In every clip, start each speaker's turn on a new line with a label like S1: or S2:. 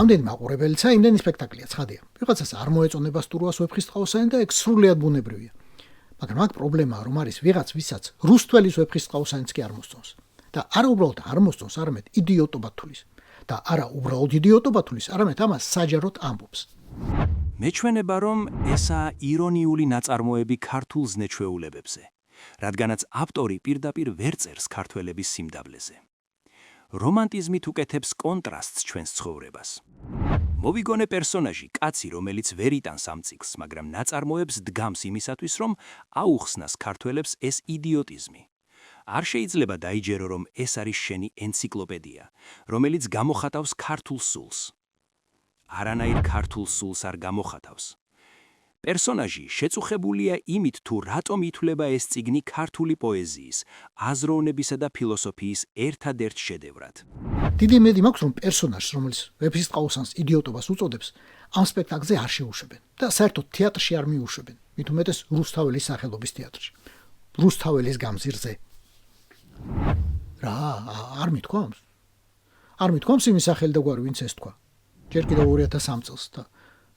S1: რამდენი მაყურებელიც იმდენი სპექტაკლია, ცხადია. ვიღაცას არ მოეწონება სტურვას ვეფხისტყაოსანი და ეგ სრულიად ბუნებრივია. მაგრამ აქ პრობლემაა, რომ არის ვიღაც, ვისაც რუსთველის ვეფხისტყაოსანიც კი არ მოსწონს. და არა უბრალოდ არ მოსწონს, არამედ იდიოტობა თulis. და არა უბრალოდ იდიოტობა თulis, არამედ ამას საჯაროდ ამბობს.
S2: მეჩვენება, რომ ესაა ირონიული ნაწარმოები ქართულ ზნეჩვეულებებზე, რადგანაც ავტორი პირდაპირ ვერ წერს ქართველების სიმდაბლეზე. რომანტიზმით უკეთებს კონტრასტს ჩვენს ცხოვრებას. მოვიგონე პერსონაჟი, კაცი, რომელიც ვერ იტანს ამ ციკლს, მაგრამ ნაწარმოებს დგამს იმისათვის, რომ აუხსნას ქართველებს ეს იდიოტიზმი. არ შეიძლება დაიჯერო, რომ ეს არის შენი ენციკლოპედია, რომელიც გამოხატავს ქართულ სულს. არანაირ ქართულ სულს არ გამოხატავს. პერსონაჟი შეწუხებულია იმით, თუ რატომ ითვლება ეს წიგნი ქართული პოეზიის, აზროვნებისა და ფილოსოფიის ერთადერთ შედევრად.
S1: დიდი იმედი მაქვს, რომ პერსონაჟს, რომელიც ვეფხისტყაოსანს იდიოტობას უწოდებს, ამ სპექტაკლზე არ შეუშვებენ და საერთოდ თეატრში არ მიუშვებენ, მით უმეტეს რუსთაველის სახელობის თეატრში. რუსთაველის გამზირზე. რა, არ მithქვამს? არ მithქვამს იმის სახელი და გვარი, ვინც ეს თქვა. ჯერ კიდევ 2003 წელს და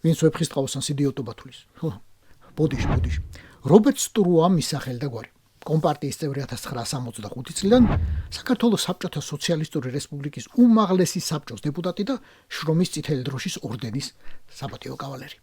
S1: ვინც ვეფხისტყაოსანს იდიოტობა თulis. ბოდიში. რობერტ სტურუა მის სახელი და გვარი. კომპარტიის წევრი 1965 წლიდან საქართველოს საბჭოთა სოციალისტური რესპუბლიკის უმაღლესი საბჭოს დეპუტატი და შრომის წითელი დროშის ორდენის საპატიო კავალერი.